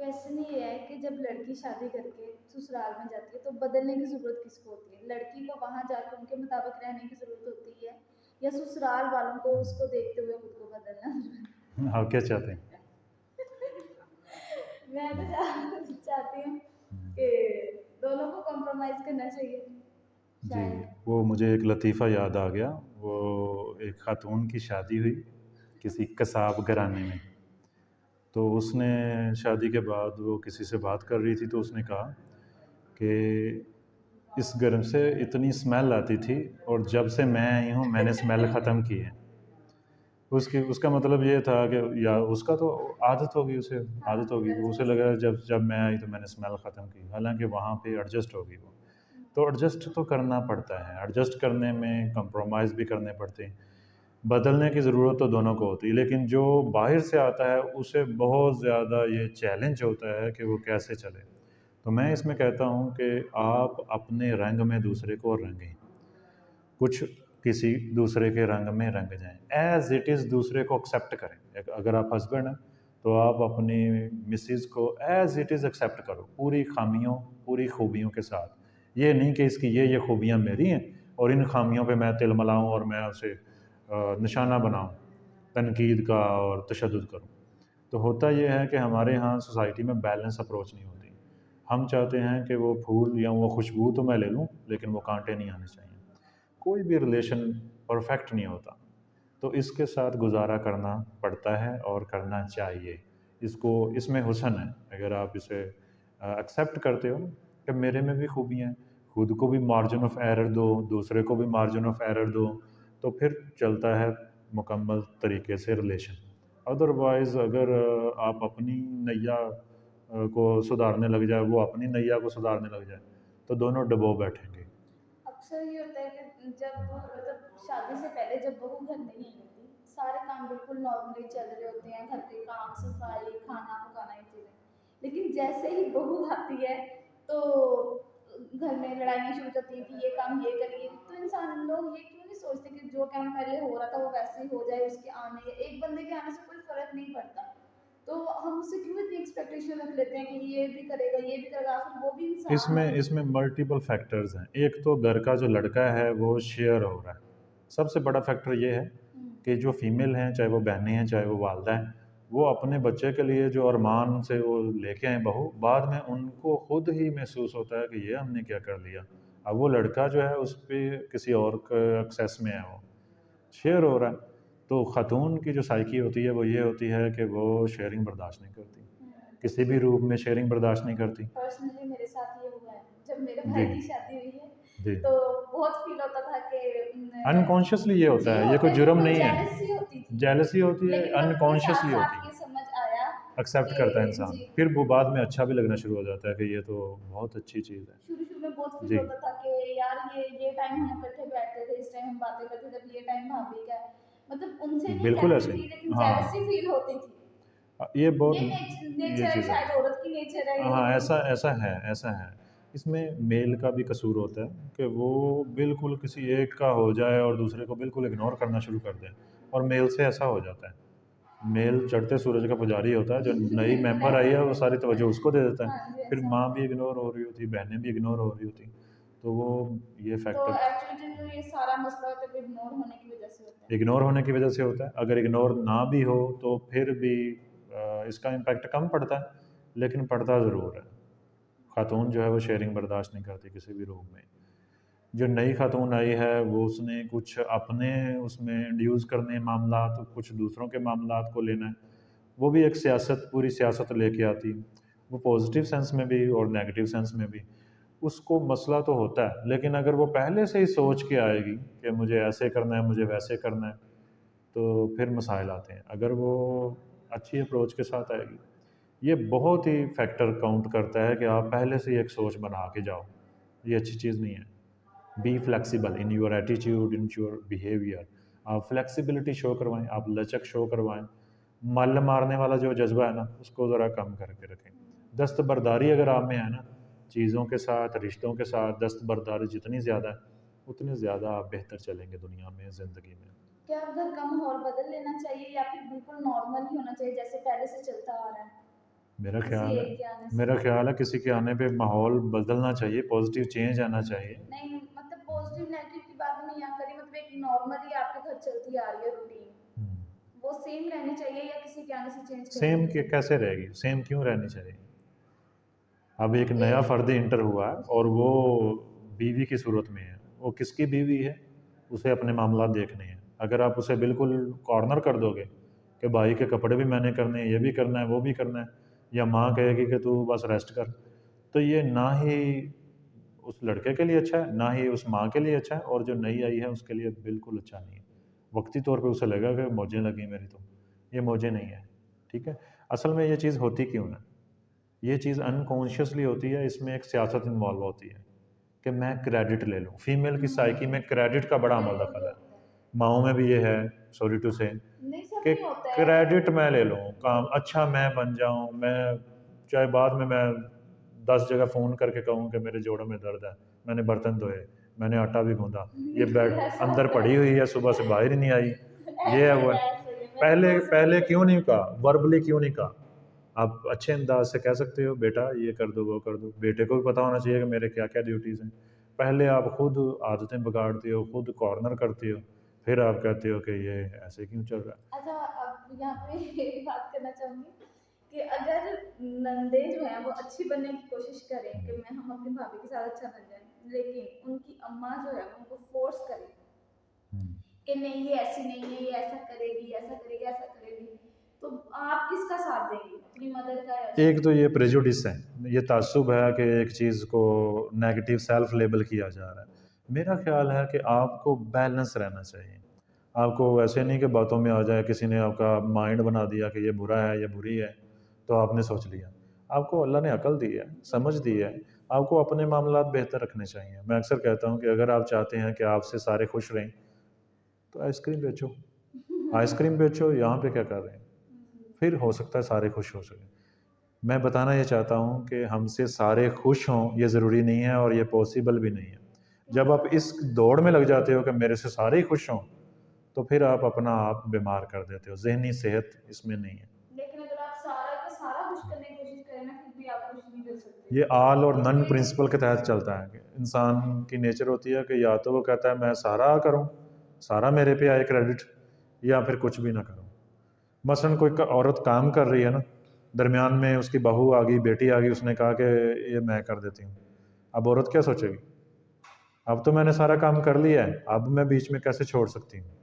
Question ये है कि जब लड़की शादी करके ससुराल में जाती है तो बदलने की ज़रूरत किसको होती है? लड़की को वहाँ जाके उनके मुताबिक रहने की ज़रूरत होती है या ससुराल वालों को उसको देखते हुए खुद को बदलना ज़रूरी आप क्या चाहते हैं? है? मैं तो चाहती हूँ हम्म, कि दोनों को कॉम्प्रोमाइज़ करना चाहिए, जी, शायद। वो मुझे एक लतीफ़ा याद आ गया। वो एक ख़ातून की शादी हुई किसी कसाब घराने में। तो उसने शादी के बाद वो किसी से बात कर रही थी, तो उसने कहा कि इस घर से इतनी स्मेल आती थी और जब से मैं आई हूँ मैंने स्मेल ख़त्म की है। उसकी उसका मतलब ये था कि या उसका तो आदत होगी, उसे हाँ, आदत होगी, फिर वो उसे एडजस्ट। लगा जब जब मैं आई तो मैंने स्मेल ख़त्म की, हालांकि वहाँ पे एडजस्ट होगी वो। तो एडजस्ट तो करना पड़ता है, एडजस्ट करने में कंप्रोमाइज़ भी करने पड़ते हैं। बदलने की ज़रूरत तो दोनों को होती है, लेकिन जो बाहर से आता है उसे बहुत ज़्यादा ये चैलेंज होता है कि वो कैसे चले। तो मैं इसमें कहता हूँ कि आप अपने रंग में दूसरे को रंगें, कुछ किसी दूसरे के रंग में रंग जाएं, एज़ इट इज़ दूसरे को एक्सेप्ट करें। अगर आप हस्बैंड हैं तो आप अपनी मिसेज़ को एज़ इट इज़ एक्सेप्ट करो, पूरी खामियों पूरी खूबियों के साथ। ये नहीं कि इसकी ये खूबियाँ मेरी हैं और इन खामियों पे मैं तिलमिलाऊँ और मैं उसे निशाना बनाऊँ, तनकीद का और तशद्दुद करूँ। तो होता ये है कि हमारे यहाँ सोसाइटी में बैलेंस अप्रोच नहीं होती। हम चाहते हैं कि वो फूल या वो खुशबू तो मैं ले लूँ, लेकिन वो कांटे नहीं आने चाहिए। कोई भी रिलेशन परफेक्ट नहीं होता, तो इसके साथ गुजारा करना पड़ता है और करना चाहिए। इसको इसमें हुस्न है, अगर आप इसे एक्सेप्ट करते हो ना कि मेरे में भी खूबियाँ हैं, खुद को भी मार्जिन ऑफ एरर दो, दूसरे को भी मार्जिन ऑफ एरर दो, तो फिर चलता है मुकम्मल तरीके से रिलेशन। अदरवाइज़ अगर आप अपनी नैया को सुधारने लग जाए, वो अपनी नैया को सुधारने लग जाए, तो दोनों डुबो बैठेंगे। अक्सर ये होता है कि जब मतलब शादी से पहले जब बहू घर नहीं आई होती, सारे काम बिल्कुल नॉर्मली चल रहे होते हैं, घर के काम, सफाई, खाना पकाना, ये चीज़ें। लेकिन जैसे ही बहू आती है तो घर में लड़ाइयाँ शुरू होती हैं कि ये काम ये करिए। तो इंसान लोग ये क्यों नहीं सोचते कि जो काम पहले हो रहा था वो वैसे ही हो जाए, उसके आने एक बंदे के आने से कोई फर्क नहीं पड़ता। तो हम उससे क्यों इतनी एक्सपेक्टेशन रख लेते हैं कि ये भी करेगा, ये भी करेगा, आखिर वो भी इंसान इसमें है। इसमें मल्टीपल फैक्टर्स हैं। एक तो घर का जो लड़का है वो शेयर हो रहा है। सबसे बड़ा फैक्टर ये है हुँ। कि जो फीमेल हैं, चाहे वो बहनें हैं, चाहे वो वालदा हैं, वो अपने बच्चे के लिए जो अरमान से वो लेके आए बहू, बाद में उनको खुद ही महसूस होता है कि ये हमने क्या कर लिया। अब वो लड़का जो है उस पे किसी और के एक्सेस में है, वो शेयर हो रहा है। तो ख़ातून की जो साइकी होती है वो ये होती है कि वो शेयरिंग बर्दाश्त नहीं करती, किसी भी रूप में शेयरिंग बर्दाश्त नहीं करती। पर्सनली मेरे साथ ये हुआ है। जब मेरे जी, भाई की शादी हुई है, जी। तो बहुत फ़ील होता था कि अनकॉन्शियसली ये होता जी है, ये होता कोई है, जुर्म बिल्कुल नहीं है। जेलसी होती थी। जेलसी होती है, लेकिन वक़्त के अनकॉन्शियसली होती साथ-साथ है। ये समझ आया एक्सेप्ट कि करता है इंसान, जी, फिर वो बाद में अच्छा भी लगना शुरू हो जाता है कि ये तो बहुत अच्छी चीज़ है। शुरू-शुरू में बहुत फ़ील जी। होता था कि यार ये टाइम हम इकट्ठे बैठते थे, इस टाइम हम बातें करते थे, अब ये टाइम भाभी का है। मतलब उनसे नहीं बिल्कुल कहती ऐसे ही। थी, लेकिन जेलसी हाँ, फ़ील होती थी। ये ये बहुत ये नेचर है, चीज़ है। शायद औरत की नेचर है ये। हाँ, ऐसा ऐसा है, ऐसा है। इसमें मेल का भी कसूर होता है कि वो बिल्कुल किसी एक का हो जाए और दूसरे को बिल्कुल इग्नोर करना शुरू कर दें, और मेल से ऐसा हो जाता है। मेल चढ़ते सूरज का पुजारी होता है, जो नई बिल्कुल मेंबर आई ऐसे है ही वो है। सारी तवज्जो उसको दे देता हाँ है। जी, फिर ऐसा माँ होता भी है। इग्नोर हो रही होती, बहनें भी इग्नोर हो रही होती। तो वो ये तो फैक्टर एक्चुअली जो ये सारा मसला होता है वो इग्नोर होने की वजह से होता है। इग्नोर होने की वजह से होता है। अगर इग्नोर ना भी हो तो फिर भी इसका इम्पैक्ट कम पड़ता है, लेकिन पड़ता ज़रूर है। खातून जो है वो शेयरिंग बर्दाश्त नहीं करती किसी भी रूप में। जो नई खातून आई है वो उसने कुछ अपने उसमें इंड्यूस करने मामलात, कुछ दूसरों के मामलात को लेना है। वो भी एक सियासत, पूरी सियासत लेके आती है। वो पॉजिटिव सेंस में भी और नेगेटिव सेंस में भी। उसको मसला तो होता है, लेकिन अगर वो पहले से ही सोच के आएगी कि मुझे ऐसे करना है, मुझे वैसे करना है, तो फिर मसाइल आते हैं। अगर वो अच्छी अप्रोच के साथ आएगी, ये बहुत ही फैक्टर काउंट करता है कि आप पहले से ही एक सोच बना के जाओ। ये अच्छी चीज़ नहीं है। Be flexible in your attitude, in your behaviour. आप फ्लेक्सिबिलिटी शो करवाएं, आप लचक शो करवाएं। मल मारने वाला जो जज्बा है ना, उसको ज़रा कम करके रखें। दस्तबरदारी अगर आप में है ना, चीज़ों के साथ, रिश्तों के साथ दस्तबरदारी जितनी ज़्यादा है, उतनी ज़्यादा आप बेहतर चलेंगे दुनिया में, ज़िंदगी में। क्या घर का माहौल बदल लेना चाहिए या फिर बिल्कुल नॉर्मल ही होना चाहिए जैसे पहले से चलता आ रहा है? मेरा किसी ख्याल है एक के आने से। मेरा ख्याल है किसी के आने पे माहौल बदलना चाहिए, पॉजिटिव चेंज आना चाहिए। नहीं मतलब पॉजिटिव नेगेटिव की बात नहीं यहाँ करी, मतलब एक नॉर्मली आपके घर चलती आ रही है रूटीन, वो सेम रहनी चाहिए या किसी के आने से चेंज कर सेम देनी के चाहिए? कैसे रहेगी, सेम क्यों रहनी चाहिए? अब एक नया एक फ़र्द इंटर हुआ है जी। और वो बीवी की सूरत में है, वो किसकी बीवी है? उसे अपने मामला देखने हैं। अगर आप उसे बिल्कुल कॉर्नर कर दोगे कि भाई के कपड़े भी मैंने करने हैं, ये भी करना है, वो भी करना है, या माँ कहेगी कि तू बस रेस्ट कर, तो ये ना ही उस लड़के के लिए अच्छा है, ना ही उस माँ के लिए अच्छा है, और जो नई आई है उसके लिए बिल्कुल अच्छा नहीं है। वक्ती तौर पे उसे लगेगा कि मौजें लगी मेरी, तो ये मौजें नहीं है। ठीक है? असल में ये चीज़ होती क्यों है? ये चीज़ अनकॉन्शियसली होती है, इसमें एक सियासत इन्वॉल्व होती है कि मैं क्रेडिट ले लूँ। फीमेल की साइकी में क्रेडिट का बड़ा अमल बिल्कुल दखल है। होता है। माँओं में भी ये है, सॉरी टू से, नहीं सब कि में होता है क्रेडिट मैं ले लूँ, काम जी। अच्छा मैं बन जाऊँ, मैं चाहे बाद में मैं 10 जगह फ़ोन करके कहूँ कि मेरे जोड़ों में दर्द है, मैंने बर्तन धोए, मैंने आटा भी गूँधा, ये बिल्कुल बेड ऐसा अंदर होता पड़ी है। हुई है, सुबह से बाहर ही नहीं आई, ये है ऐसा ही वो है। है, ऐसा ही है, मैंने पहले बहुत सुना पहले है। क्यों नहीं कहा? वर्बली क्यों नहीं कहा? आप अच्छे अंदाज से कह सकते हो, बेटा ये कर दो, वो कर दो। बेटे को भी पता होना चाहिए कि मेरे क्या-क्या ड्यूटीज़ हैं। पहले आप खुद आदतें बिगाड़ते हो, खुद कॉर्नर करते हो, फिर आप कहते हो कि ये ऐसे क्यों चल रहा है? अच्छा, अब यहाँ पे एक बात करना चाहूँगी कि अगर नंदे जो हैं वो अच्छी बनने की कोशिश करें कि हुँ, मैं हम अपनी भाभी के साथ अच्छा बन जाएँ, लेकिन उनकी अम्मा जो है वो उनको फ़ोर्स करे हुँ। कि नहीं ये ऐसी नहीं है, ये ऐसा करेगी, ऐसा करेगी, ऐसा करेगी, तो आप किसका साथ देंगी? अपनी मदर का या एक उसका? तो ये प्रेजुडिस है, ये ताज्जुब है कि एक चीज़ को नेगेटिव सेल्फ लेबल किया जा रहा है। मेरा ख़्याल है कि आपको बैलेंस रहना चाहिए। आपको ऐसे नहीं कि बातों में आ जाए, किसी ने आपका माइंड बना दिया कि ये बुरा है, ये बुरी है, तो आपने सोच लिया। आपको अल्लाह ने अकल दी है, जी। समझ दी है, आपको अपने मामलात बेहतर रखने चाहिए। मैं अक्सर कहता हूँ कि अगर आप चाहते हैं कि आपसे सारे खुश रहें, तो आइसक्रीम बेचो। आइसक्रीम बेचो, यहाँ पे क्या कर रहे हैं? जी। फिर हो सकता है सारे खुश हो सकें। मैं बताना ये चाहता हूँ कि हमसे सारे खुश हों, ये ज़रूरी नहीं है और ये पॉसिबल भी नहीं है। जब आप इस पॉसिबल दौड़ में लग जाते हो कि मेरे से सारे ही खुश हों, तो फिर आप अपना आप बीमार कर देते हो। ज़हनी सेहत इसमें नहीं है। लेकिन अगर आप सारा का सारा खुश करने की कोशिश करें ना, फिर भी आप खुश नहीं कर सकते। ये ऑल और नन उसमें प्रिंसिपल के तहत चलता है कि इंसान की नेचर होती है कि या तो वो कहता है मैं सारा करूँ, सारा मेरे पे आए क्रेडिट, या फिर कुछ भी ना करूँ। मसलन कोई औरत काम कर रही है ना, दरमियान में उसकी बहू आ गई, बेटी आ गई, उसने कहा कि ये मैं कर देती हूँ। अब औरत क्या सोचेगी? अब तो मैंने सारा काम कर लिया है, अब मैं बीच में कैसे छोड़ सकती हूँ?